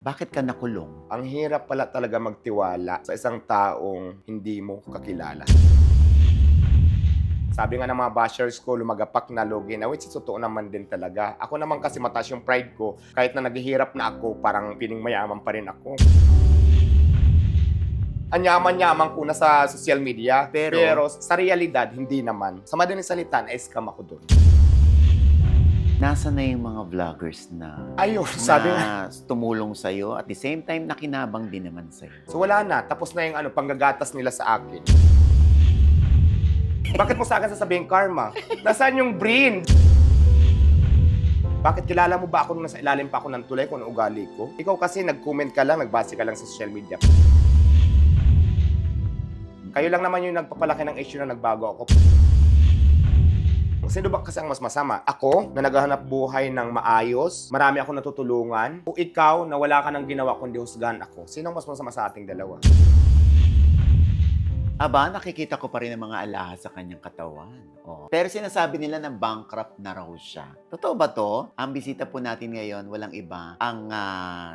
Bakit ka nakulong? Ang hirap pala talaga magtiwala sa isang taong hindi mo kakilala. Sabi nga ng mga bashers ko, lumagapak na lugi na, which is totoo naman din talaga. Ako naman kasi mataas yung pride ko, kahit na naghihirap na ako, parang piling mayaman pa rin ako. Ang yaman-yaman ko na sa social media, pero sa realidad, hindi naman. Sa madaling salita, na-scam ako doon. Nasaan na yung mga vloggers na Ayun, sabi nga. tumulong sa'yo at the same time nakinabang din naman sa'yo? So wala na, tapos na yung panggagatas nila sa akin. Bakit mo sa akin sasabihin karma? Nasaan yung brain? Bakit kilala mo ba ako nung nasa ilalim pa ako ng tulay kung ano ugali ko? Ikaw kasi nag-comment ka lang, nagbase ka lang sa social media. Kayo lang naman yung nagpapalaki ng issue na nagbago ako. Sino ba kasi ang mas masama? Ako, na naghahanap buhay ng maayos, marami akong natutulungan, o ikaw, na wala ka nang ginawa kundi husgahan ako? Sino ang mas masama sa ating dalawa? Aba, nakikita ko pa rin ang mga alahas sa kanyang katawan. Oh. Pero sinasabi nila na bankrupt na raw siya. Totoo ba to? Ang bisita po natin ngayon, walang iba, ang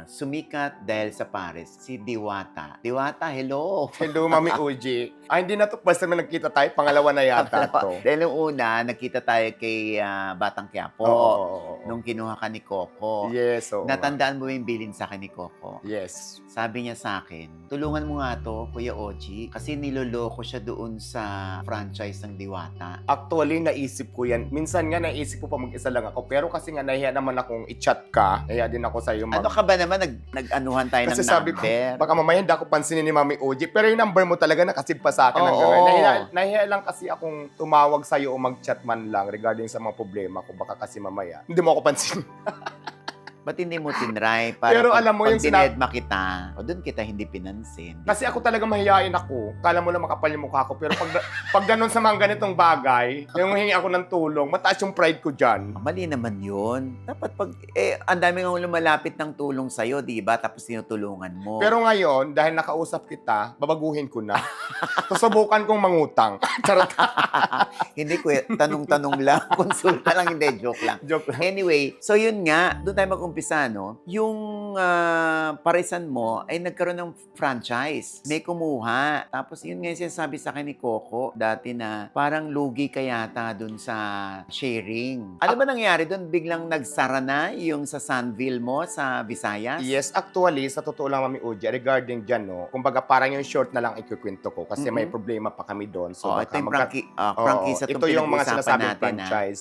sumikat dahil sa Paris, si Diwata. Diwata, hello! Hello, Mami Uji. Ay, hindi na to. Basta naman nagkita tayo, pangalawa na yata to. Dahil yung una, nakita tayo kay Batang Quiapo. Oo. Nung kinuha ka ni Coco. Yes, oo. Natandaan mo yung bilin sa akin ni Coco. Yes. Sabi niya sa akin, tulungan mo nga to, Kuya Oji, kasi niloloko siya doon sa franchise ng Diwata. Actually, naisip ko yan. Minsan nga naisip ko pa mag-isa lang ako. Pero kasi nga nahiya naman akong i-chat ka. Nahiya din ako sa'yo. Ano ka ba naman? Nag-anuhan tayo Kasi ng sabi ko, number. baka mamaya hindi ako pansinin ni Mami Uji. Pero yung number mo talaga nakasip pa sa akin hanggang Oo. ngayon. Nahiya lang kasi akong tumawag sa'yo o mag-chat man lang regarding sa mga problema ko. Baka kasi mamaya, hindi mo ako pansinin. Ba't hindi mo tinry? Para Pero alam mo pag yung dinedma kita, o doon kita hindi pinansin. Kasi ako talaga mahihain ako. Kala mo lang makapal yung mukha ko. Pero pag ganun sa mga ganitong bagay, yung hingi ako ng tulong, mataas yung pride ko dyan. Mali naman yun. Dapat pag, ang dami nga lumalapit ng tulong sa'yo, di ba? Tapos tinutulungan mo. Pero ngayon, dahil nakausap kita, babaguhin ko na. Susubukan kong mangutang. Charot. Hindi ko, tanong-tanong lang. Konsulta lang, hindi. Joke lang. Joke lang. Anyway, so yun nga, doon tayo mag-umpisa, no? Yung parisan mo ay nagkaroon ng franchise. May kumuha. Tapos yun nga yung sinasabi sa akin ni Coco dati na parang lugi ka yata doon sa sharing. Ano ba nangyari doon? Biglang nagsara na yung sa Sunville mo sa Visayas? Yes, actually, sa totoo lang, Mami Uji, regarding dyan, no, kumbaga parang yung short na lang ikukwento ko kasi may problema pa kami doon. So, Oh, ito yung prangkisa ito yung mga sinasabing franchise.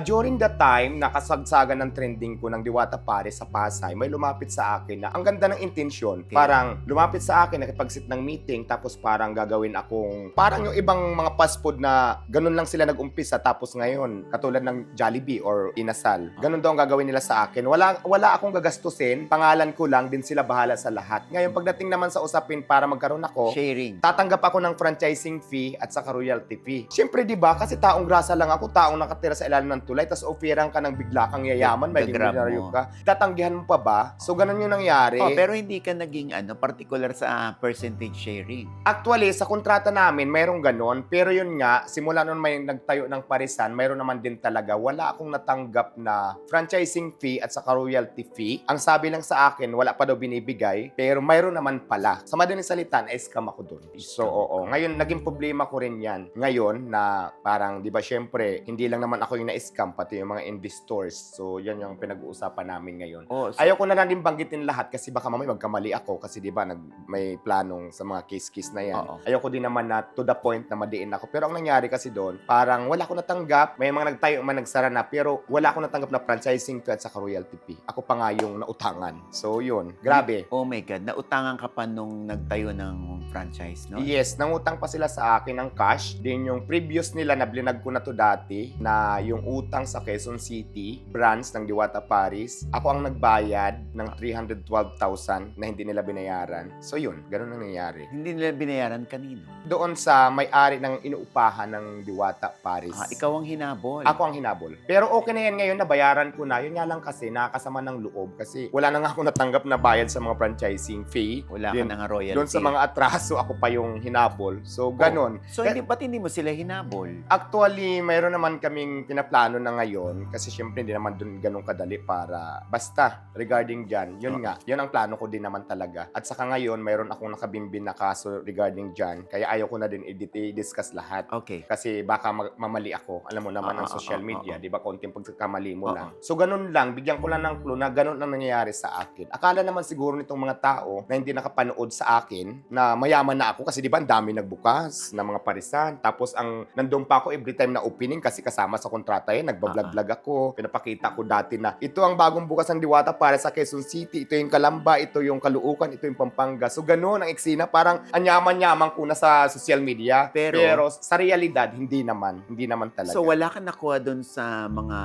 During the time, nakasagsagan ng trending ko ng Diwata Paris sa Pasay, may lumapit sa akin na ang ganda ng intensyon. Okay. Parang lumapit sa akin, nakipag-sit ng meeting, tapos parang gagawin akong, parang yung ibang mga fast food na ganun lang sila nag-umpisa, tapos ngayon, katulad ng Jollibee or Inasal. Ganun daw ang gagawin nila sa akin. Wala akong gagastusin, pangalan ko lang, din sila bahala sa lahat. Ngayon, pagdating naman sa usapin para magkaroon ako, sharing. tatanggap ako ng franchising fee at saka royalty fee. Siyempre, di ba? Kasi taong grasa lang ako, taong nakatira sa ilalim ng tulay, tapos offeran ka ng bigla kang yayaman, may Gagrab milyonaryo mo. ka. Tatanggihan mo pa ba? So, ganun yung nangyari. Oh, pero hindi ka naging particular sa percentage sharing. Actually, sa kontrata namin, mayroong ganon. Pero yun nga, simula nun may nagtayo ng parisan, mayroon naman din talaga. Wala akong natanggap na franchising fee at saka royalty fee. Ang sabi lang sa akin, wala pa daw binibigay, pero mayroon naman pala. Sa madaling salita, na-scam ako dun. So, oo. Ngayon, naging problema ko rin yan. Ngayon, na parang, di ba, syempre, hindi lang naman ako yung na-scam, pati yung mga investors. So, yan yung pinag-uusapan namin ngayon. Oh, so, Ayoko na lang din banggitin lahat kasi baka mamaya magkamali ako kasi di ba may planong sa mga case na yan. Oo. Ayoko din naman na to the point na madiin ako. Pero ang nangyari kasi doon, parang wala akong natanggap. May mga nagtayo man nagsara na pero wala akong natanggap na franchising fee at saka royalty fee. Ako pa nga yung nautangan. So yun, grabe. oh my God, nautangan ka pa nung nagtayo ng franchise, no? Yes, nangutang pa sila sa akin ng cash. Din yung previous nila na blinag ko na to dati na yung utang sa Quezon City, branch ng Diwata Paris. Ako ang nagbayad ng 312,000 na hindi nila binayaran. So yun, ganun ang nangyari. Hindi nila binayaran kanino? Doon sa may-ari ng inuupahan ng Diwata Paris. Ikaw ang hinabol. Ako ang hinabol. Pero okay na yan ngayon, nabayaran ko na. Yun nga lang kasi, nakakasama ng loob. Kasi wala na nga ako natanggap na bayad sa mga franchising fee. Wala ka na nga royalty. Doon sa mga atraso kaso ako pa yung hinabol. So, ganun. So, ba't hindi mo sila hinabol? Actually, mayroon naman kaming pinaplano na ngayon kasi syempre hindi naman dun ganun kadali para basta regarding dyan. Yun nga, yun ang plano ko din naman talaga. At saka ngayon, mayroon akong nakabimbin na kaso regarding dyan. Kaya ayaw ko na din i-discuss lahat. Okay. Kasi baka mamali ako. Alam mo naman ang social media, di ba? Konting pagkakamali mo lang. So, ganun lang. Bigyan ko lang ng clue na ganun ang nangyayari sa akin. Akala naman siguro nitong mga tao na hindi nakapanood sa akin na mayaman na ako kasi di ba ang dami nagbukas ng mga parisan. Tapos ang nandun pa ako every time na opening kasi kasama sa kontrata yan. Nagbablog-vlog ako. Pinapakita ko dati na ito ang bagong bukas ng Diwata para sa Quezon City. Ito yung Calamba, ito yung Caloocan, ito yung Pampanga. So ganun ang eksena. Parang anyaman-yaman ko na sa social media. Pero sa realidad, hindi naman. Hindi naman talaga. So, wala ka nakuha dun sa mga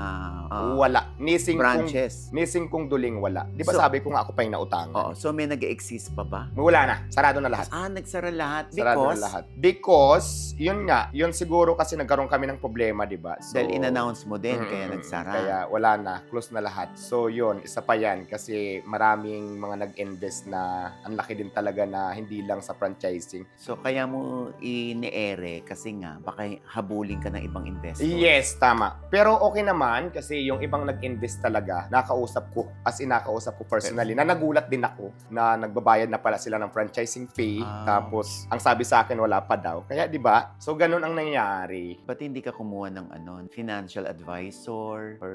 wala. branches? Nising kong duling wala. Di ba So, sabi ko nga ako pa yung nautangan? Oo. So, may nag-exist pa ba? Wala na. Sarado na lahat. Nagsara lahat. Sarado na lahat. Because, yun nga, yun siguro kasi nagkaroon kami ng problema, di ba? So, Dahil in-announce mo din, kaya nagsara. Kaya wala na. Close na lahat. So, yun. Isa pa yan. Kasi maraming mga nag-invest na ang laki din talaga na hindi lang sa franchising. So, kaya mo ini-ere kasi nga, baka habulin ka ng ibang investor. Yes, tama. Pero okay naman kasi yung ibang nag-invest talaga, nakausap ko, as in nakausap ko personally, na nagulat din ako na nagbabayad na pala sila ng franchising fee. Tapos, ang sabi sa akin, wala pa daw. Kaya, di ba? So, ganun ang nangyari. Ba't hindi ka kumuha ng financial advisor or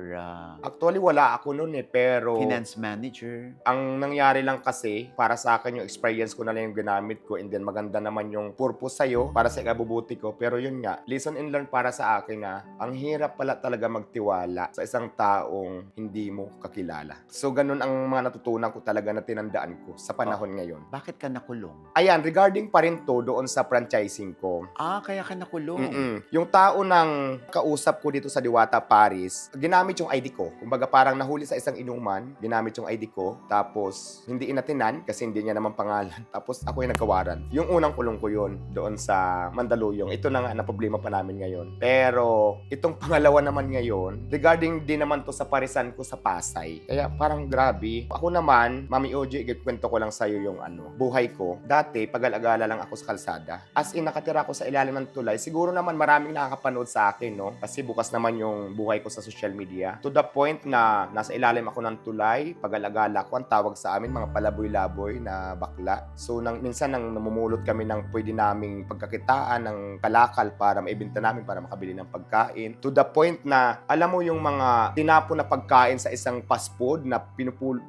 Actually, wala ako noon pero finance manager? ang nangyari lang kasi, para sa akin yung experience ko na lang yung ginamit ko and then maganda naman yung purpose sa'yo para sa ikabubuti ko. Pero yun nga, lesson and learn para sa akin na ang hirap pala talaga magtiwala sa isang taong hindi mo kakilala. So, ganun ang mga natutunan ko talaga na tinandaan ko sa panahon ngayon. Bakit ka nakulong? Ayan, regarding pa rin to doon sa franchising ko. Kaya ka nakulong. Yung tao ng kausap ko dito sa Diwata Paris, ginamit yung ID ko. Kumbaga parang nahuli sa isang inuman, ginamit yung ID ko, tapos hindi inatinan kasi hindi niya naman pangalan. Tapos ako yung nagkawaran. Yung unang kulong ko yun doon sa Mandaluyong. Ito na nga na problema pa namin ngayon. Pero itong pangalawa naman ngayon, regarding din naman to sa parisan ko sa Pasay. Kaya parang grabe. Ako naman, Mami OJ, kwento ko lang sa'yo yung buhay ko. Dati, pag-alagala lang ako sa kalsada. As in, nakatira ako sa ilalim ng tulay. Siguro naman maraming nakakapanood sa akin, no? Kasi bukas naman yung buhay ko sa social media. To the point na nasa ilalim ako ng tulay, pag-alagala ko, ang tawag sa amin, mga palaboy-laboy na bakla. So, minsan nang namumulot kami ng pwede naming pagkakitaan ng kalakal para maibenta namin para makabili ng pagkain. To the point na, alam mo yung mga tinapon na pagkain sa isang fast food na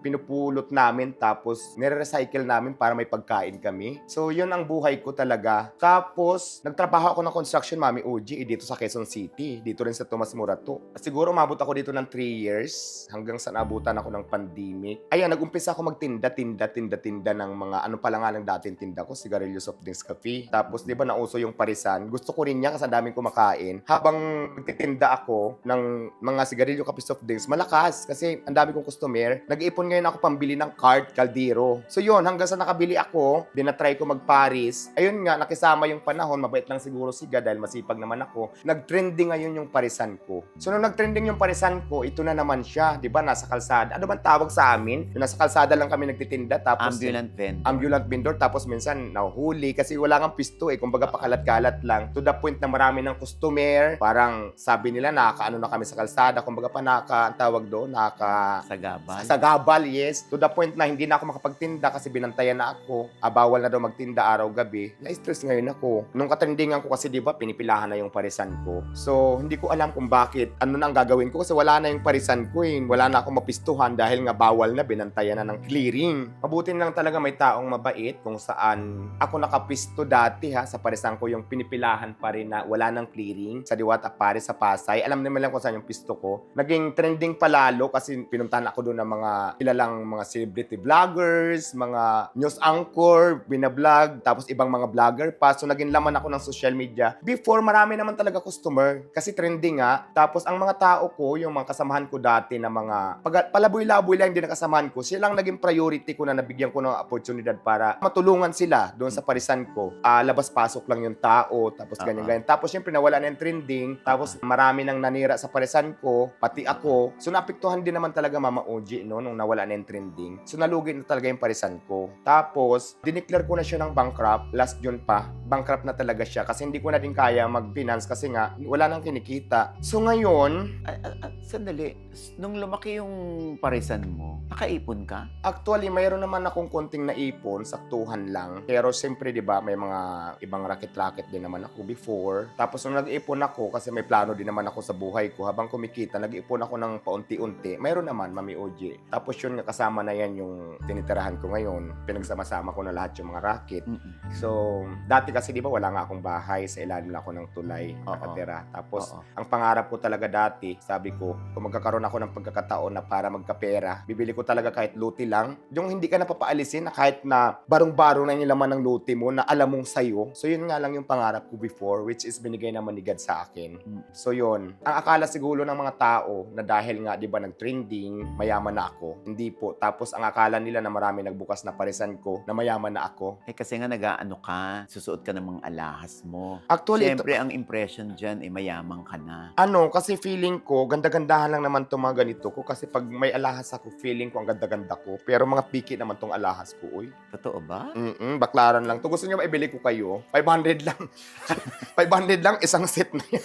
pinupulot namin tapos nire-recycle namin para may pagkain kami. So, yun ang buhay ko talaga. Tapos, nagtrabaho ako ng construction, Mami OG, dito sa Quezon City. Dito rin sa Tomas Morato. Siguro umabot ako dito ng 3 years hanggang sa naabutan ako ng pandemic. Ayan, nag-umpisa ako magtinda ng mga ano pala nga ng dating tinda ko, sigarilyo, soft drinks, coffee. Tapos, di ba nauso yung parisan? Gusto ko rin niya kasi ang daming kumakain. Habang nagtitinda ako ng mga sigarilyo, coffee, soft drinks, malakas kasi ang dami kong customer. Nag-iipon ngayon ako pambili ng cart, kaldero. So yun, hanggang sa nakabili ako, dinatry ko mag-Paris. Ayun nga, nakisama yung panahon, mabait lang siguro siya dahil masipag naman ako. Nag-trending ngayon yung parisan ko. So nung nag-trending yung parisan ko, ito na naman siya, di ba, nasa kalsada. Ano bang tawag sa amin? Yung nasa kalsada lang kami nagtitinda, tapos ambulant vendor, tapos minsan nahuhuli kasi wala kang pisto kumbaga pakalat-kalat lang. To the point na marami ng customer, parang sabi nila nakakaano na kami sa kalsada, kumbaga pa ang tawag doon, sagabal, yes. To the point na hindi na ako makapagtinda kasi binantayan na ako. Bawal na daw magtinda araw-gabi. Na-stress ngayon ako. Nung katrendingan ko kasi, di ba, pinipilahan na yung parisan ko. So, hindi ko alam kung bakit. Ano na ang gagawin ko kasi wala na yung parisan ko Wala na akong mapistuhan dahil nga bawal na, binantayan na ng clearing. Mabuti lang talaga may taong mabait kung saan ako nakapisto dati sa parisan ko, yung pinipilahan pa rin na wala nang clearing sa Diwata Paris sa Pasay. Alam naman lang kung saan yung pisto ko. Naging trending palalo kasi pinuntahan ako doon ng mga kilalang mga celebrity vloggers, mga news anchor, binablog, tapos ibang mga vlogger pa. So, naging laman ako ng social media. Before, marami naman talaga customer. Kasi trending nga. Tapos, ang mga tao ko, yung mga kasamahan ko dati na mga palaboy-laboy lang din na kasamahan ko, silang naging priority ko na nabigyan ko ng oportunidad para matulungan sila doon sa parisan ko. Labas-pasok lang yung tao, tapos ganyan-ganyan. Tapos, syempre, nawala na yung trending. Tapos, marami nang nanira sa parisan ko, pati ako. So, naapektuhan din naman talaga Mama OG, no, nung nawala na yung trending. So, nalugi na talaga yung parisan ko. Tapos, dineclare ko na siya siya ng bankrupt, last June pa, bankrupt na talaga siya kasi hindi ko na din kaya mag-finance kasi nga wala nang kinikita. So ngayon, Sandali, nung lumaki yung parisan mo, nakaipon ka? actually mayroon naman akong konting naipon, saktuhan lang. Pero siyempre 'di ba, may mga ibang racket-racket din naman ako before. Tapos nung nag-ipon ako kasi may plano din naman ako sa buhay ko, habang kumikita, nag-ipon ako ng paunti-unti. Mayroon naman, Mami OJ. Tapos yun nga, kasama na yan yung tinitirahan ko ngayon. Pinagsama-sama ko na lahat yung mga racket. So, dati kasi 'di ba wala nga akong bahay, sa ilalim lang ako ng tulay nakatira. Tapos ang pangarap ko talaga dati, sabi ko, kung magkakaroon ako ng pagkakataon na para magkapera, bibili ko talaga kahit luti lang. Yung hindi ka napapaalisin, na kahit na barong-barong na yung laman ng luti mo, na alam mong sayo. So yun nga lang yung pangarap ko before, which is binigay naman ni God sa akin. So yun, ang akala siguro ng mga tao na dahil nga 'di ba nag-trending, mayaman na ako. Hindi po. Tapos ang akala nila na marami nagbukas na parisan ko, na mayaman na ako. Eh kasi nga nag-aano ka, susuot ka ng mga alahas mo. Actually, Siyempre, ang impression dyan, mayamang ka na. kasi feeling ko, ganda-gandahan lang naman itong mga ganito ko. Kasi pag may alahas ako, feeling ko ang ganda-ganda ko. Pero mga piki naman tong alahas ko, uy. Totoo ba? Baklaran lang. To gusto nyo maibili ko kayo, 500 lang. 500 lang, isang set na yan.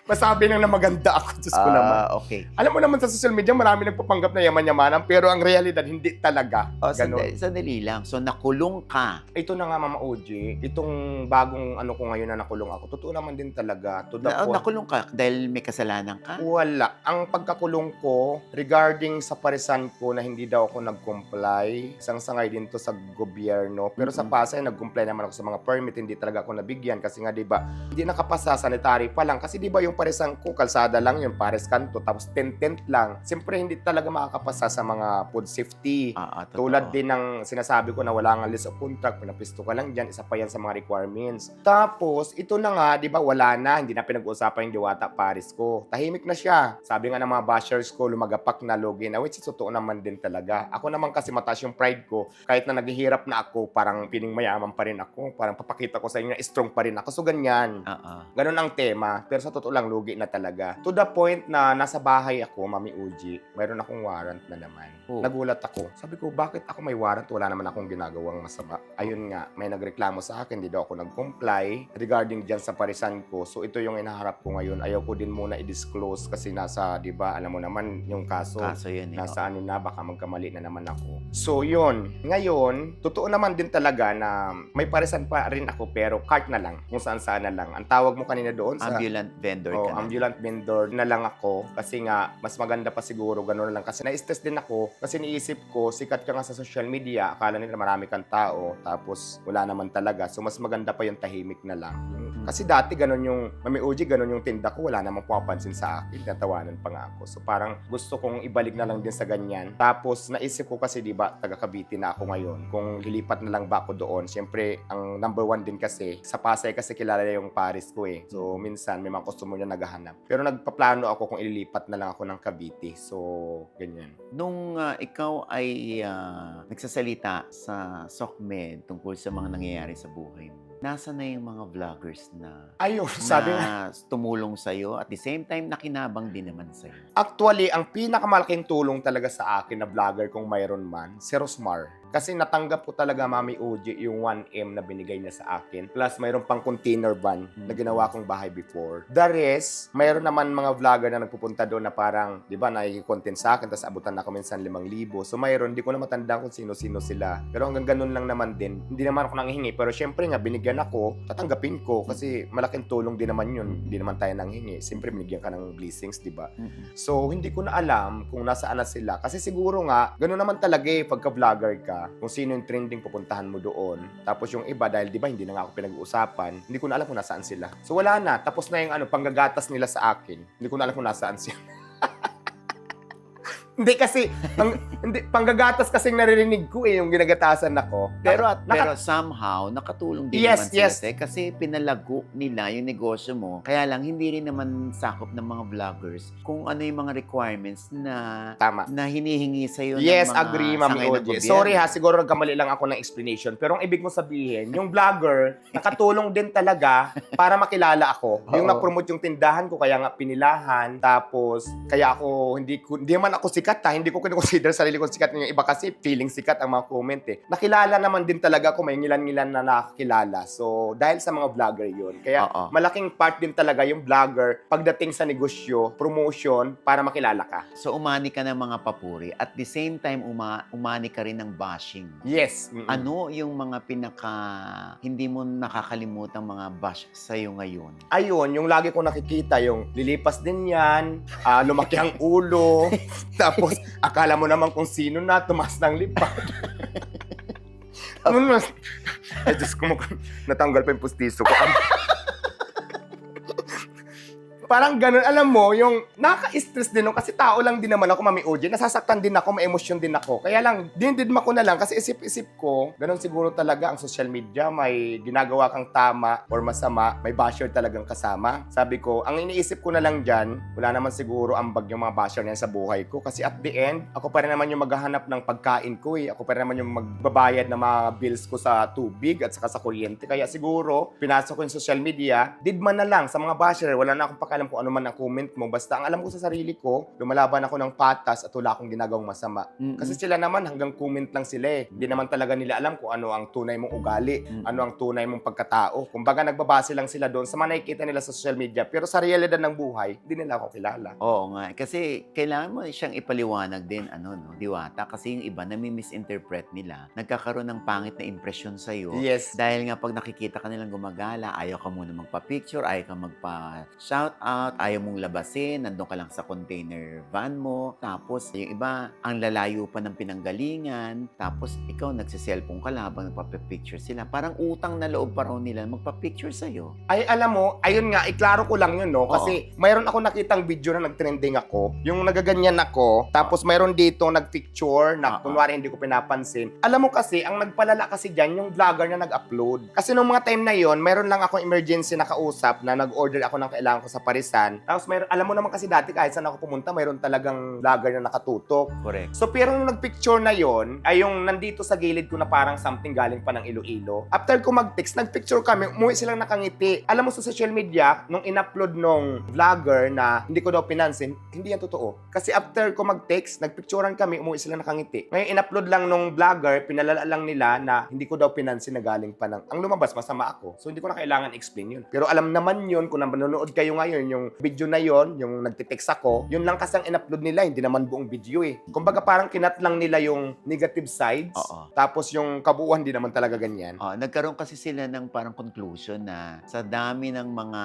Masabi lang na maganda ako. Diyos ko naman. Okay. Alam mo naman sa social media, marami nagpapanggap na yaman-yamanan, pero ang realidad, hindi talaga. Ganon. Sandali lang. So, nakulong ka. Ito na nga, Mama OJ, itong bagong ano ko ngayon na nakulong ako, totoo naman din talaga. To the point. Nakulong ka dahil may kasalanan ka? Wala. Ang pagkakulong ko regarding sa parisan ko na hindi daw ako nag-comply, isang sangay din to sa gobyerno. Pero sa Pasay, nag-comply naman ako sa mga permit, hindi talaga ako nabigyan kasi nga 'di ba, hindi nakapasa sanitary pa lang kasi 'di ba yung parisan ko kalsada lang yung Pares Kanto tapos tent lang. Siyempre hindi talaga makakapasa sa mga food safety. Tulad din ng sinasabi ko na wala nga list of contract, pinapisto ka lang diyan, isa pa yan sa mga requirements. Tapos ito na nga, 'di ba, wala na, hindi na pinag-uusapan yung Diwata Paris ko. Tahimik na siya. Sabi nga ng mga bashers ko, lumagapak na logi na, which is totoo naman din talaga. Ako naman kasi mataas yung pride ko. Kahit na naghihirap na ako, parang piling mayaman pa rin ako. Parang papakita ko sa inyo na strong pa rin ako. So, ganyan. Ganun ang tema. Pero sa totoo lang, lugi na talaga. To the point na nasa bahay ako, Mami Uji, mayroon akong warrant na naman. Nagulat ako. Sabi ko, bakit ako may warrant? Wala naman akong ginagawang masama. Ayun nga, may nagreklamo sa akin, hindi daw ako nag-comply regarding dyan sa parisan ko. So, ito yung inaharap ko ngayon. Ayaw ko din muna i-disclose kasi nasa, di ba, alam mo naman yung kaso. Kaso yun. Nasa ano na, baka magkamali na naman ako. So, yun. Ngayon, totoo naman din talaga na may parisan pa rin ako pero cart na lang. Kung saan-saan na lang. Ang tawag mo kanina doon sa... Ambulant vendor ka na. Ambulant vendor na lang ako. Kasi nga, mas maganda pa siguro, gano'n lang. Kasi na-stress din ako. Kasi niisip ko, sikat ka nga sa social media. Akala nila marami kang tao. Tapos, wala naman talaga. So, mas maganda pa yung tahimik na lang. Kasi dati, gano'n yung, Mami Uji, gano'n yung tinda ko. Wala namang pumapansin sa akin. Natawanan pa nga ako. So, parang gusto kong ibalik na lang din sa ganyan. Tapos, naisip ko kasi, di ba, taga Cavite na ako ngayon. Kung lilipat na lang ba ako doon, siyempre, ang number one din kasi, sa Pasay kasi kilala yung Paris ko eh. So, minsan, may mga customer na naghahanap. Pero nagpaplano ako kung ililipat na lang ako ng Cavite. So, ganyan. Nung ikaw ay nagsasalita sa SOCMED tungkol sa mga nangyayari sa buhay mo, nasa na yung mga vloggers na ayun, sabi na tumulong sa'yo at the same time nakinabang din naman sa'yo? Actually, ang pinakamalaking tulong talaga sa akin na vlogger kung mayroon man, si Rosmar. Kasi natanggap ko talaga, Mami OJ, yung 1M na binigay niya sa akin. Plus, mayroon pang container van na ginawa kong bahay before. The rest, mayroon naman mga vlogger na nagpupunta doon na parang, di ba, nakikcontent sa akin, tapos abutan na ako minsan 5,000. So, mayroon, di ko na matandaan kung sino-sino sila. Pero hanggang ganun lang naman din. Hindi naman ako nanghihingi. Pero syempre nga, binigyan ako, tatanggapin ko. Kasi malaking tulong din naman yun. Hindi naman tayo nanghingi. Siyempre, binigyan ka ng blessings, di ba? So, hindi ko na alam kung nasaan na sila. Kasi siguro nga, ganun naman talaga eh, pagka-vlogger ka. Kung sino yung trending, pupuntahan mo doon. Tapos yung iba, dahil di ba hindi na nga ako pinag-uusapan, hindi ko na alam kung nasaan sila. So wala na. Tapos na yung panggagatas nila sa akin. Hindi ko na alam kung nasaan sila. Hindi kasi, panggagatas kasing naririnig ko eh, yung ginagatasan ako. Pero somehow, nakatulong din naman sila. Kasi pinalago nila yung negosyo mo. Kaya lang, hindi rin naman sakop ng mga vloggers kung ano yung mga requirements na tama, na hinihingi sa'yo yes, ng mga agree, Mami OJ. Sorry ha, siguro nagkamali lang ako ng explanation. Pero ang ibig mo sabihin, yung vlogger, nakatulong din talaga para makilala ako. Yung na-promote yung tindahan ko, kaya nga pinilahan. Tapos, kaya ako, hindi man ako sikat sikat ha, hindi ko consider sarili ko sikat. Yung iba kasi feeling sikat ang mga comment eh. Nakilala naman din talaga ako, may ngilan-ngilan na nakakilala. So, dahil sa mga vlogger yun. Kaya Oo. malaking part din talaga yung vlogger pagdating sa negosyo, promotion, para makilala ka. So, umani ka ng mga papuri. At the same time, umani ka rin ng bashing. Yes. Ano yung mga hindi mo nakakalimutang mga bash sa'yo ngayon? Ayun, yung lagi ko nakikita, yung lilipas din yan, lumaki ang ulo, tapos akala mo naman kung sino na, tumas ng lipad. Ay, Diyos ko, natanggal pa yung pustiso ko. Parang ganun, alam mo, yung nakaka-stress din kasi tao lang din naman ako, Mami OJ. Nasasaktan din ako, may emosyon din ako. Kaya lang, dinididma ko na lang kasi isip-isip ko, ganun siguro talaga ang social media. May ginagawa kang tama or masama, may basher talagang kasama. Sabi ko, ang iniisip ko na lang dyan, wala naman siguro ambag yung mga basher niyan sa buhay ko. Kasi at the end, ako pa rin naman yung maghahanap ng pagkain ko eh. Ako pa rin naman yung magbabayad ng mga bills ko sa tubig at saka sa kuryente. Kaya siguro, pinasok ko yung social media, didma na lang sa mga basher. Wala na akong alam kung ano man ang comment mo. Basta ang alam ko sa sarili ko, lumalaban ako ng patas at wala akong ginagawang masama. Kasi sila naman hanggang comment lang sila eh. Hindi naman talaga nila alam kung ano ang tunay mong ugali, ano ang tunay mong pagkatao. Kumbaga nagbabase lang sila doon sa mga nakikita nila sa social media. Pero sa realidad ng buhay, hindi nila ako kilala. Oo nga. Kasi kailangan mo siyang ipaliwanag din, Diwata. Kasi yung iba, nami-misinterpret nila. Nagkakaroon ng pangit na impresyon sa'yo. Yes. Dahil nga pag nakikita ka nilang gumagala, ayaw ka muna magpa-picture, ayaw ka magpa-shout out, ayaw mong labasin, nandun ka lang sa container van mo. Tapos, yung iba, ang lalayo pa ng pinanggalingan. Tapos, ikaw, nagsiselfone ka lang habang nagpa-picture sila. Parang utang na loob pa raw nila magpa-picture sa'yo. Ay, alam mo, ayun nga, iklaro ko lang yun, no? Kasi mayroon ako nakitang video na nag-trending ako. Yung nagaganyan ako, tapos mayroon dito nag-picture na kunwari hindi ko pinapansin. Alam mo kasi, ang nagpalala kasi dyan, yung vlogger na nag-upload. Kasi nung mga time na yon, mayroon lang akong emergency na kausap na nag-order ako ng kailangan ko sa Parisan. Tapos alam mo naman kasi dati kahit saan ako pumunta, mayroon talagang vlogger na nakatutok. Correct. So pero nung nagpicture na yon, ay yung nandito sa gilid ko na parang something galing pa ng Iloilo. After ko mag-text, nagpicture kami, umuwi silang nakangiti. Alam mo sa social media, nung in-upload nung vlogger na hindi ko daw pinansin, hindi yan totoo. Kasi after ko mag-text, nagpicturean kami, umuwi silang nakangiti. Ngayon in-upload lang nung vlogger, pinalala lang nila na hindi ko daw pinansin na galing pa ng... Ang lumabas, masama ako. So hindi ko na kailangan explain yun. Pero alam naman yun, kung nanonood kayo ngayon, yung video na yon, yung nagtitext ako, yun lang kasi ang in-upload nila, hindi naman buong video eh. Kumbaga parang kinat lang nila yung negative sides, tapos yung kabuuan hindi naman talaga ganyan. Nagkaroon kasi sila ng parang conclusion na sa dami ng mga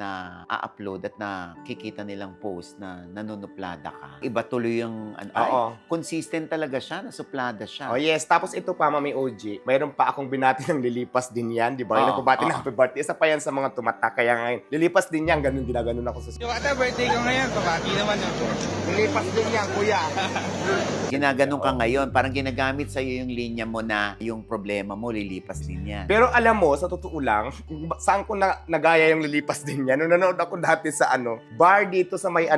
na a-upload at nakikita nilang post na nanunuplada ka, iba tuloy yung consistent talaga siya, nasuplada siya. Oh yes, tapos ito pa, Mami OG, mayroon pa akong binati ng lilipas din yan, di ba? Yung nagpabati ng happy birthday, isa pa yan sa mga tumatak, kaya ngayon, lilipas din yan, ganun ginaganon ako sa... Yung ata, birthday ko ngayon, pabati naman yun. Lilipas din yan, kuya. Ginaganon ka ngayon, parang ginagamit sa'yo yung linya mo na yung problema mo, lilipas din yan. Pero alam mo, sa totoo lang, saan ko nagaya yung lilipas din yan? Nung nanood ako dati sa bar dito sa may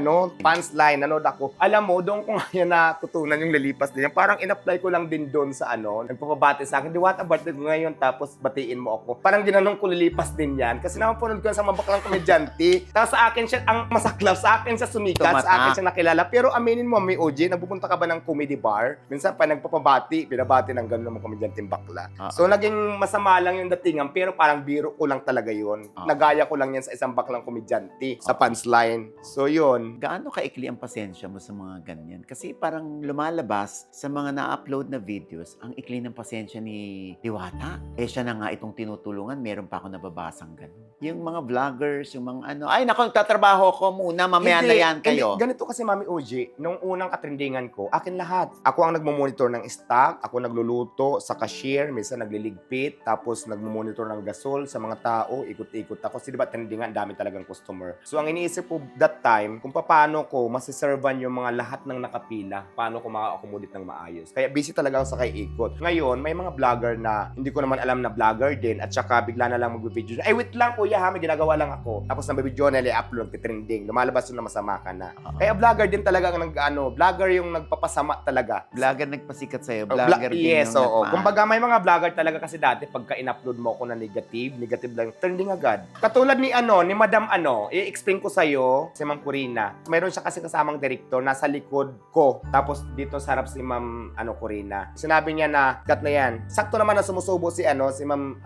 pants line, nanood ako. Alam mo, doon ko ngayon natutunan yung lilipas din yan. Parang in-apply ko lang din doon sa nagpapabati sa akin. Diwata, birthday ko ngayon, tapos batiin mo ako. Parang ginanong ko lilipas din yan. Kasi napapanood ko yan sa mga baklang komedyante. Tapos sa akin siya, ang masaklap, sa akin siya sumikat, sa akin siya nakilala. Pero aminin mo, May OJ, nagpupunta ka ba ng comedy bar? Minsan pa nagpapabati, binabati ng gano'n ng mga komedyanteng bakla. So naging masama lang yung datingan, pero parang biro ko lang talaga yun. Nagaya ko lang yan sa isang baklang komedyante, sa punchline. So yun. Gaano kaikli ang pasensya mo sa mga ganyan? Kasi parang lumalabas sa mga na-upload na videos, ang ikli ng pasensya ni Diwata. Siya na nga itong tinutulungan, meron pa ako nababasang gano'n. Yung mga vloggers, yung mga ay naku, tatrabaho ko muna, mamaya na yan kayo. Hindi, ganito kasi, Mami OJ, nung unang katrendingan ko, akin lahat. Ako ang nagmamonitor ng stock, ako nagluluto sa cashier, minsan nagliligpit, tapos nagmamonitor ng gasol sa mga tao, ikot-ikot ako. Kasi diba, trendingan, dami talagang customer. So, ang iniisip ko that time, kung paano ko masiservan yung mga lahat ng nakapila, paano ko maka-accommodate ng maayos. Kaya busy talaga ako sa ikot. Ngayon, may mga vlogger na hindi ko naman alam na vlogger din, at saka bigla na lang mag-video. Ay, wait lang, kuya ha, may ginagawa lang ako. Tapos nabibidyo doon, upload, trending. Lumalabas yun na masama ka na. Kaya vlogger din talaga ang vlogger yung nagpapasama talaga. Vlogger nagpasikat sa'yo. Vlogger din Yes, yung oo. Kumbaga may mga vlogger talaga kasi dati pagka in-upload mo ako na negative lang, trending agad. Katulad ni Madam i-explain ko sa'yo, si Ma'am Corina. Mayroon siya kasi kasamang direktor, nasa likod ko. Tapos dito sa harap si Ma'am Corina. Sinabi niya na, cut na yan. Sakto naman na sumusubo si Ma'am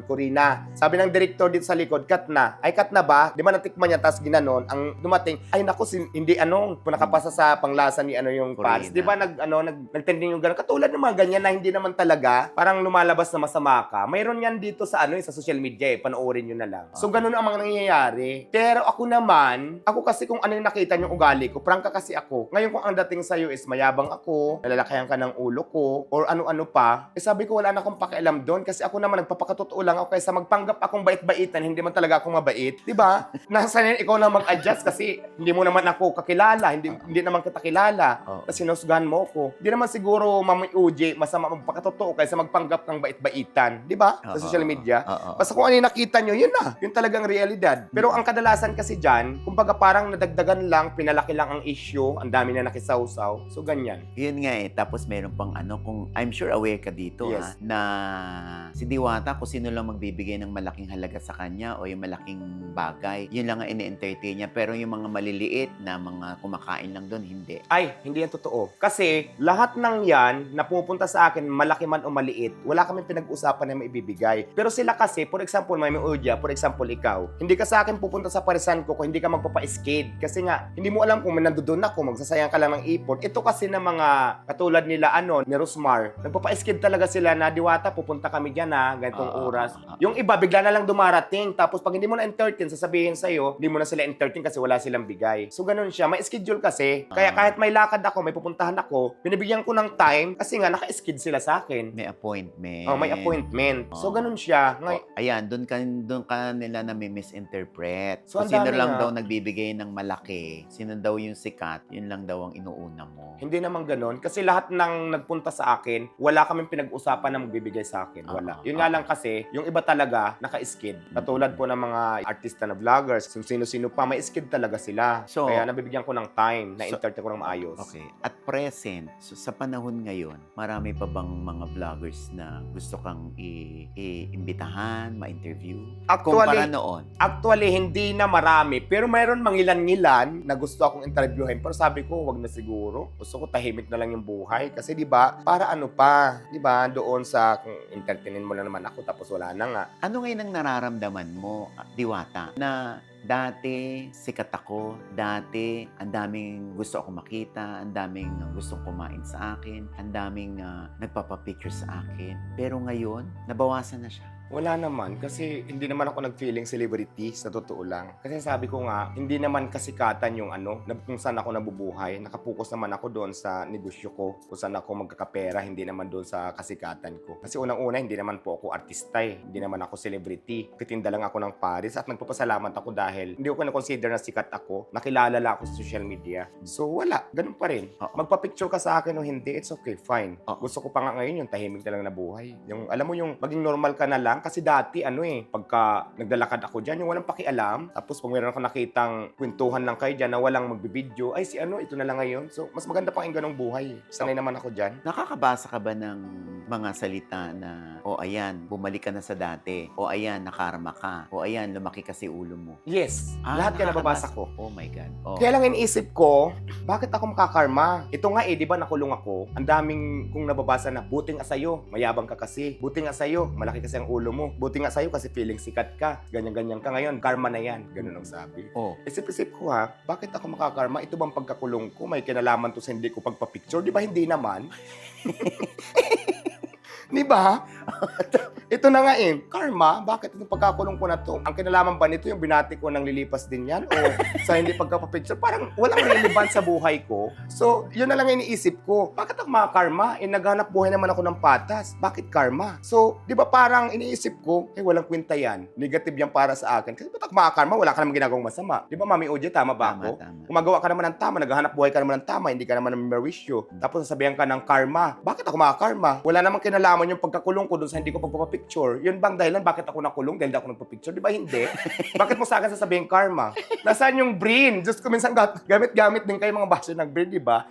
Corina. Sabi ng direktor dito sa likod, cut na. Ay, cut na ba? Di ba natikman niya, tapos ginanon, ang dumating, ay naku, hindi nakapasa sa panglasa ni yung Paris. Di ba nagtending yung gano'n? Katulad ng mga ganyan na hindi naman talaga, parang lumalabas na masama ka. Mayroon yan dito sa sa social media panoorin nyo na lang. So, ganun ang mga nangyayari. Pero ako kasi kung ano yung nakita yung ugali ko, prangka kasi ako. Ngayon kung ang dating sa'yo is mayabang ako, nalalakayan ka ng ulo ko, or ano-ano pa, sabi ko wala na akong pakialam doon kasi ako naman nagpapakatotoo lang ako kaysa magpanggap akong bait-baitan, hindi man talaga ako mabait. Diba? Nasa ikaw na mag-adjust kasi hindi mo naman ako kakilala, hindi naman kita kilala. Tapos sinusgahan mo ko. Hindi naman siguro Mami UJ, masama magpakatotoo kaysa magpanggap ng bait-baitan. Diba? Sa social media. Basta kung ano yung nakita nyo, yun na. Yun talagang realidad. Pero ang kadalasan kasi dyan, kumbaga parang nadagdagan lang, pinalaki lang ang issue, ang dami na nakisawsaw. So, ganyan. Yun nga tapos meron pang kung I'm sure aware ka dito Yes. na si Diwata, kung sino lang magbibigay ng malaking halaga sa kanya o yung malaking bagay, yun lang ang ine-entertain niya. Pero yung mga maliliit na mga kumakain lang doon, hindi. Ay, hindi yan totoo. Kasi lahat ng yan na pumupunta sa akin, malaki man o maliit, wala kami pinag-usapan na maibibigay. Pero sila kasi, for example, Mami Uja, for example, ikaw, hindi ka sa akin pupunta sa parisan ko kung hindi ka magpapa-skate. Kasi nga, hindi mo alam kung nandoon ako, magsasayang ka lang ng ipon. Ito kasi na mga katulad nila, ni Rosmar, nagpapa-skate talaga sila na, Diwata, pupunta kami dyan ganitong oras. Yung iba, bigla na lang dumarating. Tapos pag hindi mo na entertain, sasabihin sa'yo, hindi mo na sila entertain kasi wala silang bigay. So, ganun siya. May schedule kasi. Kaya kahit may lakad ako, may pupuntahan ako, binibigyan ko ng time kasi nga, naka-skid sila sa akin. May appointment. May appointment. So, ganun siya. Ayan, doon ka nila na may misinterpret. So, Kung ang sino dami lang nga. daw nagbibigay ng malaki, sino daw yung sikat, yun lang daw ang inuuna mo. Hindi naman ganun. Kasi lahat ng nagpunta sa akin, wala kaming pinag-usapan na magbibigay sa akin. Wala. Yun nga lang kasi, yung iba talaga, naka-skid. Katulad po ng mga artista na vloggers, kung sino-sino pa, may skid talaga sila. So, kaya nabibigyan ko ng time na entertain ko ng maayos. Okay. At present, so sa panahon ngayon, marami pa bang mga vloggers na gusto kang iimbitahan, ma-interview? Kumpara noon. Actually, hindi na marami. Pero mayroon mangilan-ngilan na gusto akong interviewin. Pero sabi ko, wag na siguro. Gusto ko tahimik na lang yung buhay. Kasi di ba para ano pa? Di ba doon sa kung entertainin mo na naman ako tapos wala na nga. Ano ngayon ang nararamdaman mo, Diwata, na dati sikat ako, dati ang daming gusto ako makita, ang daming gustong kumain sa akin, ang daming nagpapapicture sa akin. Pero ngayon, nabawasan na siya. Wala naman, kasi hindi naman ako nag-feeling celebrity, sa totoo lang. Kasi sabi ko nga, hindi naman kasikatan yung kung saan ako nabubuhay. Nakapokus naman ako doon sa negosyo ko, kung saan ako magkakapera, hindi naman doon sa kasikatan ko. Kasi unang-una, hindi naman po ako artista Hindi naman ako celebrity. Titinda lang ako ng Paris at nagpapasalamat ako dahil hindi ko na-consider na sikat ako. Nakilala lang ako sa social media. So wala, ganun pa rin. Magpa-picture ka sa akin o hindi, it's okay, fine. Gusto ko pa nga ngayon yung tahimik na lang na buhay. Yung, alam mo yung maging normal ka na lang. Kasi dati, pagka naglalakad ako dyan, yung walang pakialam, tapos pag meron ako nakitang kwentuhan lang kayo dyan na walang magbibideo, ay si ito na lang ngayon. So, mas maganda pa yung ganong buhay. Sanay naman ako dyan. Nakakabasa ka ba ng mga salita na, ayan, bumalik ka na sa dati, ayan, nakarma ka, ayan, lumaki kasi ulo mo? Yes. Lahat yan nababasa ko. Oh my God. Kaya lang iniisip ko, bakit ako makakarma? Ito nga di ba nakulong ako? Ang daming kong nababasa na, buting sa'yo, mayabang ka kasi. Buting sa'yo, malaki kasi ang ulo mo. Buti nga sa'yo kasi feeling sikat ka. Ganyan-ganyan ka ngayon. Karma na yan. Ganun ang sabi. Isip-isip ko bakit ako makakarma? Ito bang pagkakulong ko? May kinalaman to sa hindi ko pagpa-picture? Di ba hindi naman? Di ba? Ito na nga karma, bakit itong pagkakulong ko na to? Ang kinalaman ba nito yung binati ko nang lilipas din yan? O sa hindi pagkapapicture? Parang walang relevant sa buhay ko. So, yun na lang iniisip ko. Bakit ako makakarma? Naghanap buhay naman ako ng patas. Bakit karma? So, di ba parang iniisip ko, walang kwenta yan. Negative yan para sa akin. Kasi ba't ako makakarma? Wala ka naman ginagawang masama. Di ba, Mami Oje, tama ba ako? Tama. Gumagawa ka naman ng tama, naghahanap buhay ka naman ng tama, hindi ka naman ng merisyo. Tapos sasabihan ka ng karma. Bakit ako makakarma? Wala namang kinalaman yung pagkakulong ko dun sa hindi ko pagpapapic nagpa-picture. Yun bang dahilan bakit ako nakulong dahil ako nagpa-picture? Di ba hindi? Bakit mo sa akin sasabihin karma? Nasaan yung brain? Diyos ko, minsan gamit-gamit din kayo mga basher ng brain, di ba?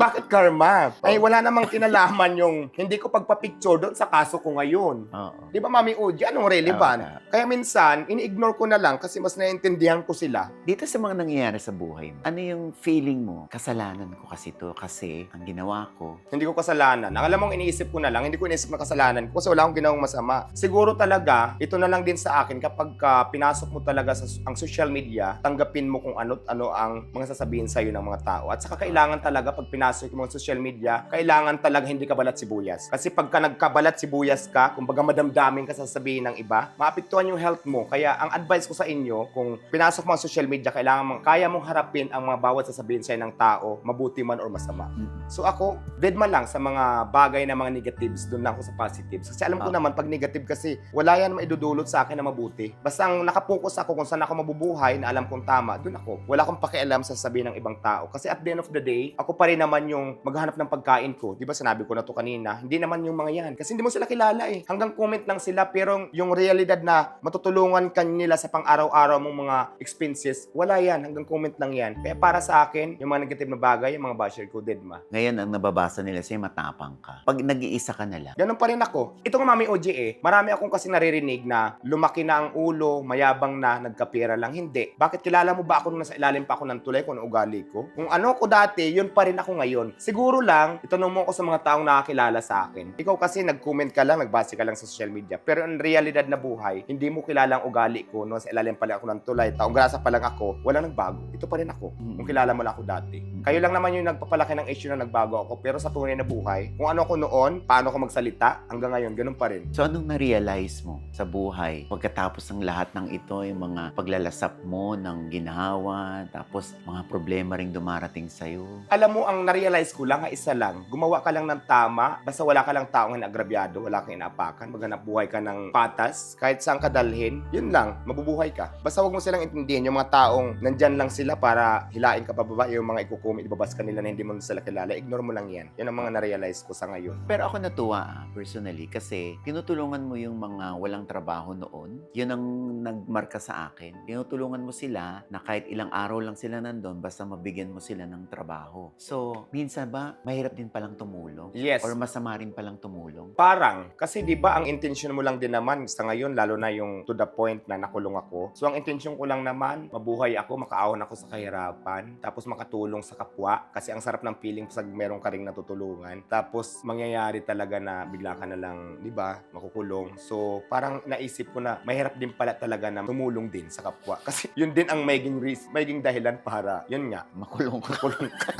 Bakit karma? Ay, wala namang kinalaman yung hindi ko pagpa-picture doon sa kaso ko ngayon. Oo. Di ba, Mami Oji? Anong relevant? Oo. Kaya minsan, ini-ignore ko na lang kasi mas naiintindihan ko sila. Dito sa mga nangyayari sa buhay mo, ano yung feeling mo? Kasalanan ko kasi to kasi ang ginawa ko. Hindi ko kasalanan. Ang alam mong iniisip ko na lang, hindi ko iniisip na kasalanan ko kasi wala akong ginawang masama. Siguro talaga, ito na lang din sa akin kapag pinasok mo talaga sa ang social media, tanggapin mo kung ano't ano ang mga sasabihin sa'yo ng mga tao. At saka kailangan talaga pag pinasok mo sa social media, kailangan talaga hindi ka balat sibuyas. Kasi pagka nagkabalat sibuyas ka, kumbaga madamdamin ka sa sasabihin ng iba, maapektuhan yung health mo. Kaya ang advice ko sa inyo, kung pinasok mo ang social media, kaya mong harapin ang mga bawat sasabihin sa'yo ng tao, mabuti man or masama. So ako, deadma lang sa mga bagay na mga negatives, doon lang ako sa positives. Kasi alam ko naman, pag negative kasi, wala yan maidudulot sa akin na mabuti. Basta ang nakapokus ako kung saan ako mabubuhay, na alam kong tama, doon ako. Wala akong pakialam sa sasabihin ng ibang tao. Kasi at the end of the day, ako pa rin naman yung maghanap ng pagkain ko. Di ba sinabi ko na to kanina, hindi naman yung mga yan. Kasi hindi mo sila kilala eh. Hanggang comment lang sila, pero yung realidad na matutulungan ka nila sa pang-araw-araw mong mga expenses, wala yan. Hanggang comment lang yan. Kaya para sa akin, yung mga negative na bagay, yung mga basher ko, deadma. Ngayon, ang nababasa nila sa'yo, matapang ka. Pag nag-iisa ka na lang. Ganun pa rin ako. Ito nga, Mami OG marami akong kasi naririnig na lumaki na ang ulo, mayabang na, nagkapira lang. Hindi. Bakit kilala mo ba ako nung nasa ilalim pa ako ng tulay kung ano ugali ko? Kung ano ko dati, yun pa rin ako ngayon. Siguro lang, itanong mo ako sa mga taong nakakilala sa akin. Ikaw kasi nag-comment ka lang, nagbase ka lang sa social media. Pero in realidad na buhay, hindi mo kilala ang ugali ko nung sa ilalim pa lang ako ng tulay. Taong grasa pa lang ako, walang nagbago. Ito pa rin ako. Kung kilala mo lang ako dati. Kayo lang naman yung nagpapalaki ng issue na nagbago ako. Pero sa tunay na buhay, kung ano ako noon, paano ako magsalita, hanggang ngayon, ganun pa rin. So, anong na-realize mo sa buhay? Pagkatapos ng lahat ng ito, yung mga paglalasap mo ng ginhawa, tapos mga problema ring dumarating sa'yo. Alam mo, ang na-realize ko lang, isa lang, gumawa ka lang ng tama, basta wala ka lang taong inagrabyado, wala kang inaapakan, maghanap buhay ka ng patas, kahit saan ka dalhin, yun lang, mabubuhay ka. Basta wag mo silang intindihin, yung mga taong nandyan lang sila para hilain ka pababa, yung mga ikukumit, ibabas ka nila na hindi mo sila kilala, ignore mo lang yan. Yan ang mga na-realize ko sa ngayon. Pero ako natuwa, personally, kasi tinutulungan mo yung mga walang trabaho noon. Yun ang nagmarka sa akin. Tinutulungan mo sila na kahit ilang araw lang sila nandun, basta mabigyan mo sila ng trabaho. So, minsan ba, mahirap din palang tumulong? Yes. Or masama rin palang tumulong? Parang, kasi di ba ang intention mo lang din naman sa ngayon, lalo na yung to the point na nakulong ako. So ang intention ko lang naman, mabuhay ako, makaahon ako sa kahirapan, tapos makatulong sa kapwa. Kasi ang sarap ng feeling pag meron ka ring natutulungan. Tapos mangyayari talaga na bigla ka na lang, di ba, makukulong. So parang naisip ko na mahirap din pala talaga na tumulong din sa kapwa. Kasi yun din ang maging dahilan para, yun nga, Makulong ka. makulong ka.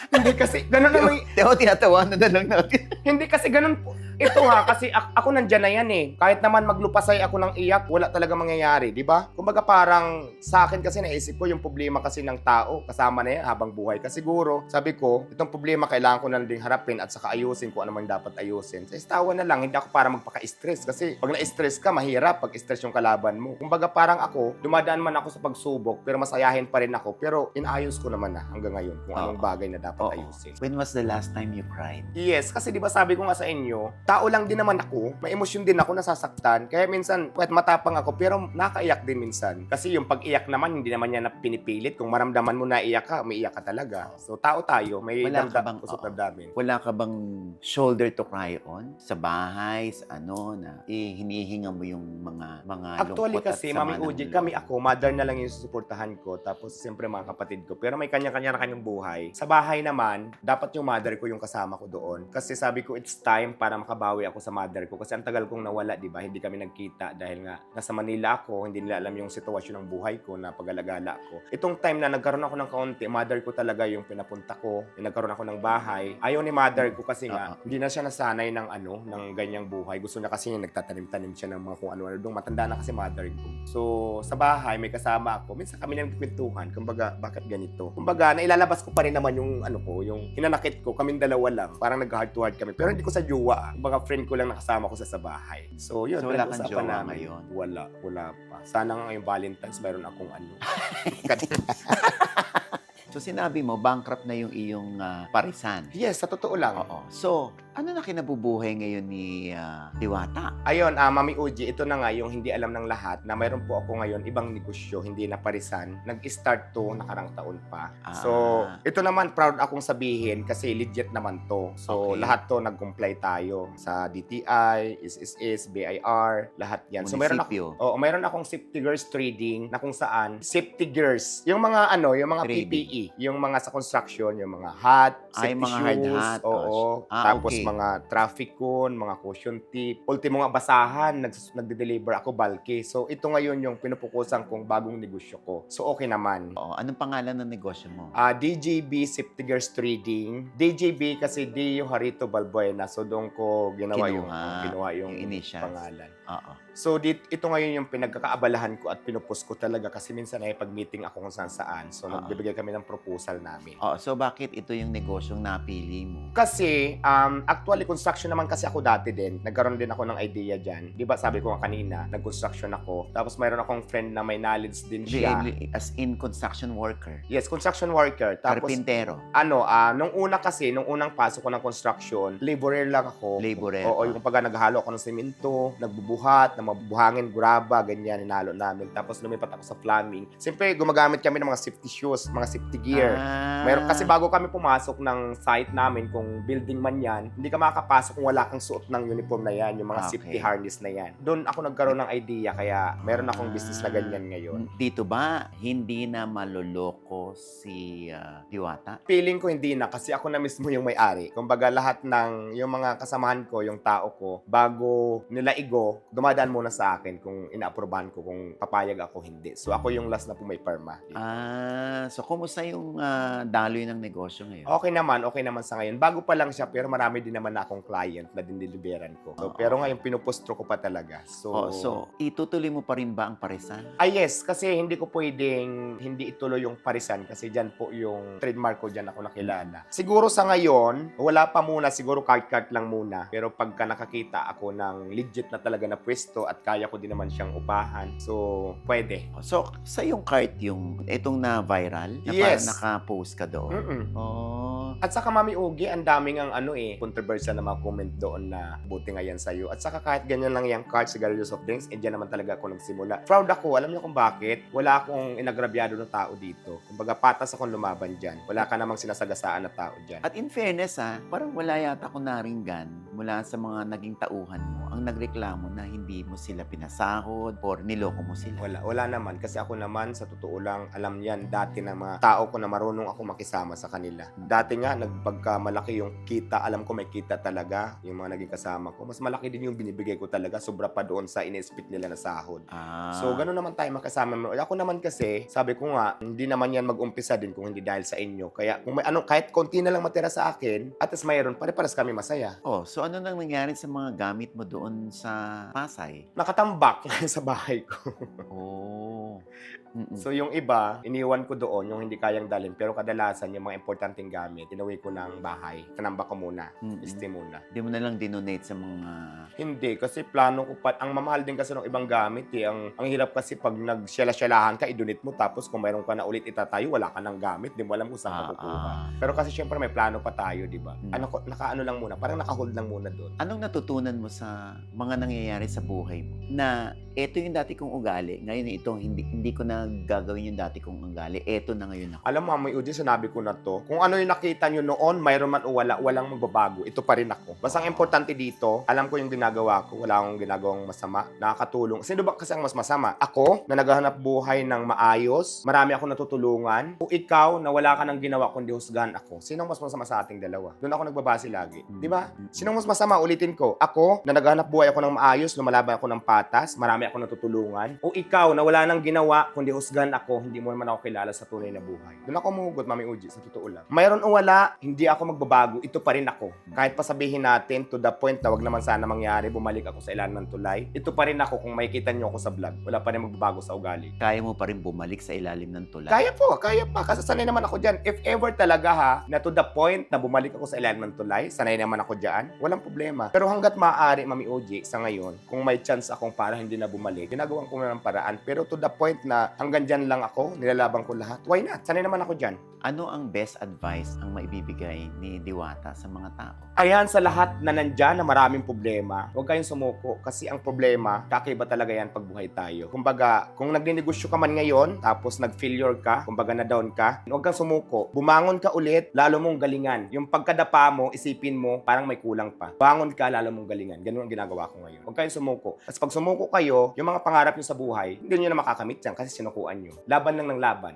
Hindi kasi, ganun naman. Tinatawanan na lang natin. Hindi kasi ganun po. Ito nga, kasi ako nandyan na yan eh. Kahit naman maglupasay ako ng iyak, wala talaga mangyayari, di ba? Kumbaga parang sa akin kasi naisip ko yung problema kasi ng tao, kasama na yan habang buhay. Kasi siguro, sabi ko, itong problema kailangan ko na lang din harapin at saka ayusin kung ano man dapat ayusin. Sa istawan na lang, hindi ako para magpaka-stress. Kasi pag na-stress ka, mahirap pag stress yung kalaban mo. Kumbaga parang ako, dumadaan man ako sa pagsubok, pero masayahin pa rin ako. Pero inayos ko naman na hanggang ngayon kung anong bagay na dapat ayusin. When was the last time you cried? Yes, kasi di ba sabi ko nga sa inyo, tao lang din naman ako, may emosyon din ako, nasasaktan. Kaya minsan, kahit matapang ako, pero nakaiyak din minsan. Kasi yung pag-iyak naman, hindi naman yan na pinipilit. Kung maramdaman mo na iyak ka, may iyak ka talaga. So, tao tayo, may Wala ka bang- pusot damdamin. Wala ka bang shoulder to cry on? Sa bahay, sa ano, na hinihinga mo yung mga Actually lungkot at kasi, sama Mami ng Uji, loob? kami ako, mother na lang yung susuportahan ko. Tapos, siyempre mga kapatid ko. Pero may kanya-kanya na kanyang buhay. Sa bahay naman, dapat yung mother ko yung kasama ko doon. Kasi sabi ko, it's time para makabawi ako sa mother ko. Kasi ang tagal kong nawala, di ba? Hindi kami nagkita dahil nga nasa Manila ako, hindi nila alam yung sitwasyon ng buhay ko na pag-alagala ko. Itong time na nagkaroon ako ng kaunti, mother ko talaga yung pinapunta ko. Nagkaroon ako ng bahay. Ayaw ni mother ko kasi nga, hindi na siya nasanay ng ng ganyang buhay. Gusto niya kasi yung nagtatanim-tanim siya ng mga kung ano-ano. Doon matanda na kasi mother ko. So, sa bahay, may kasama ako. Minsan kami nagkikwentuhan. Kumbaga, bakit ganito? Kumbaga, nailalabas ko pa rin naman yung yung hinanakit ko. Kaming dalawa lang. Parang nag-heart to heart kami. Pero hindi ko sa jowa. Kumbaga, friend ko lang nakasama ko sa bahay. So, yun. So, wala kang pinag-usapan jowa ngayon? Wala pa. Sana nga ngayong Valentine's, mayroon akong So, sinabi mo, bankrupt na yung iyong parisan. Yes, sa totoo lang. Oo. So, Ano na kinabubuhay ngayon ni Diwata? Ayun, Mami Uji, ito na nga yung hindi alam ng lahat na mayroon po ako ngayon ibang negosyo, hindi na parisan. Nag-start to nakarang taon pa. So, Ah. ito naman proud akong sabihin kasi legit naman to. So, Okay. lahat to nag-comply tayo sa DTI, SSS, BIR, lahat yan. So, Munisipyo. mayroon akong safety gears trading na kung saan safety gears, yung mga yung mga Trading. PPE, yung mga sa construction, yung mga hat, Ay, safety mga hard shoes, hat. oo. Tapos Okay. mga traffic cone, mga caution tip, ultimo nga basahan, nagde-deliver ako bulky. So ito ngayon yung pinupukusan kong bagong negosyo ko. So okay naman. Oo. Anong pangalan ng negosyo mo? DJB Safety Gears Trading. DJB kasi D yung Harito Balbuena. So doon ko ginawa Kinuha. yung Yung initials. pangalan. Oo. So, ito ngayon yung pinagkakaabalahan ko at pinupost ko talaga kasi minsan ay pag-meeting ako kung saan. So, Oo. nagbibigay kami ng proposal namin. Oo. So, bakit ito yung negosyong napili mo? Kasi, actually, construction naman kasi ako dati din. Nagkaroon din ako ng idea dyan. Di ba sabi ko nga kanina, nag-construction ako. Tapos mayroon akong friend na may knowledge din siya. As in construction worker. Yes, construction worker. Tapos, Karpintero. nung unang pasok ko ng construction, laborer lang ako. Laborer. Oo, yung pagka naghalo ako ng semento, nagbubuhat, ng mabuhangin, graba, ganyan, hinalo namin. Tapos lumipat ako sa plumbing. Siyempre, gumagamit kami ng mga safety shoes, mga safety gear. Meron kasi bago kami pumasok ng site namin, kung building man yan, hindi ka makakapasok kung wala kang suot ng uniform na yan, yung mga Okay. safety harness na yan. Doon ako nagkaroon ng idea, kaya meron akong business na ganyan ngayon. Dito ba, hindi na maloloko si Diwata? Feeling ko hindi na kasi ako na mismo yung may-ari. Kumbaga lahat ng yung mga kasamahan ko, yung tao ko, bago nila igo, dumadaan muna sa akin kung inaaprobahan ko, kung papayag ako, hindi. So ako yung last na po may perma. So kumusta yung daloy ng negosyo ngayon? Okay naman sa ngayon. Bago pa lang siya, pero marami din naman na akong client na dinideliveran ko. So, Oo. pero ngayon pinupostro ko pa talaga. So, itutuloy mo pa rin ba ang parisan? Yes, kasi hindi ko pwedeng hindi ituloy yung parisan kasi dyan po yung trademark ko, dyan ako nakilala. Siguro sa ngayon, wala pa muna, siguro cart lang muna. Pero pagka nakakita ako ng legit na talaga na pwesto at kaya ko din naman siyang upahan, so pwede. So, sa yung cart yung itong na viral? Na Yes. parang naka-post ka doon? Mm-mm. Oh. At saka Mami Ugi, ang daming ang controversial na mga comment doon na buti nga yan sa'yo. At saka kahit ganyan lang yung cart, cigarillos of drinks, dyan naman talaga ako nagsimula. Proud ako, alam niyo kung bakit? Wala akong inagrabyado ng tao dito. Kumbaga patas akong lumaban dyan. Wala ka namang sinasagasaan na tao dyan. At in fairness parang wala yata akong naringgan mula sa mga naging tauhan mo ang nagreklamo na hindi mo sila pinasahod or niloko mo sila. Wala naman. Kasi ako naman, sa totoo lang, alam yan, dati na mga tao ko na marunong ako makisama sa kanila. Dati nga, nagpagka malaki yung kita, alam ko may kita talaga, yung mga naging kasama ko. Mas malaki din yung binibigay ko talaga, sobra pa doon sa in-expect nila na sahod. So, gano'n naman tayo makasama mo. Ako naman kasi, sabi ko nga, hindi naman yan mag-umpisa din kung hindi dahil sa inyo. Kaya, kung may kahit konti na lang matira sa akin, at least mayroon, pare-paras kami masaya. So ano nang nangyari sa mga gamit mo doon sa Pasay? Nakatambak sa bahay ko. Oh. Mm-mm. So yung iba, iniwan ko doon yung hindi kayang dalhin. Pero kadalasan yung mga importanteng gamit, inuwi ko ng bahay. Tinambak ko muna. Mm-mm. Este muna. Di mo na lang dinonate sa mga... Hindi, kasi plano ko pa. Ang mamahal din kasi ng ibang gamit eh. Ang hirap kasi pag nagsyala-syalahan ka, idonate mo. Tapos kung mayroon ka na ulit itatayo, wala ka ng gamit. Di mo alam kung saan ka kukuha. Pero kasi syempre may plano pa tayo, di ba? Nakaano lang muna. Parang nakahold lang muna doon. Anong natutunan mo sa mga nangyayari sa buhay mo? Na eto yung dati kong ugali, ngayon ito, hindi ko na gagawin yung dati kong ugali. Eto na ngayon ako. Alam mo, Mami Udi, sinabi ko na to. Kung ano yung nakita nyo noon, mayroon man o wala, walang magbabago. Ito pa rin ako. Basta ang importante dito, alam ko yung ginagawa ko. Wala akong ginagawang masama. Nakakatulong. Sino ba kasi ang mas masama? Ako, na naghahanap buhay ng maayos. Marami akong natutulungan. O ikaw, na wala ka nang ginawa kundi husgahan ako. Sino ang mas masama sa ating dalawa? Doon ako nagbabase lagi. Di ba? Sino ang mas masama? Ulitin ko. Ako, na naghahanap buhay ako ng maayos, lumalaban ako ng patas, marami akong natutulungan. O ikaw, na wala nang ginawa kundi husgahan ako, hindi mo naman ako kilala sa tunay na buhay. Doon ako mahugot, Mami Uji, sa totoo lang. Mayroon o wala, hindi ako magbabago. Ito pa rin ako. Kahit pa sabihin natin, to the point na wag naman sana mangyari, bumalik ako sa ilalim ng tulay. Ito pa rin ako kung makikita nyo ako sa vlog. Wala pa rin magbabago sa ugali. Kaya mo pa rin bumalik sa ilalim ng tulay? Kaya pa. Kasi sanay naman ako dyan. If ever talaga na to the point na bumalik ako sa ilalim ng tulay, sanay naman ako dyan, walang problema. Pero hanggat maaari, Mami Uji, sa ngayon, kung may chance akong para hindi na bumalik, ginagawan ko na ng paraan. Pero to the point na hanggang dyan lang ako, nilalaban ko lahat. Why not? Sanay naman ako dyan. Ano ang best advice ang maibibigay ni Diwata sa mga tao? Ayan, sa lahat na nandyan na maraming problema, huwag kayong sumuko kasi ang problema, kakaiba talaga yan pag buhay tayo. Kumbaga, kung nagninegosyo ka man ngayon, tapos nag-failure ka, kumbaga na-down ka, huwag kang sumuko. Bumangon ka ulit, lalo mong galingan. Yung pagkadapa mo, isipin mo, parang may kulang pa. Bangon ka, lalo mong galingan. Ganun ang ginagawa ko ngayon. Huwag kayong sumuko. Kasi pag sumuko kayo, yung mga pangarap nyo sa buhay, hindi nyo na makakamit yan kasi sinukuan nyo. Laban lang ng laban.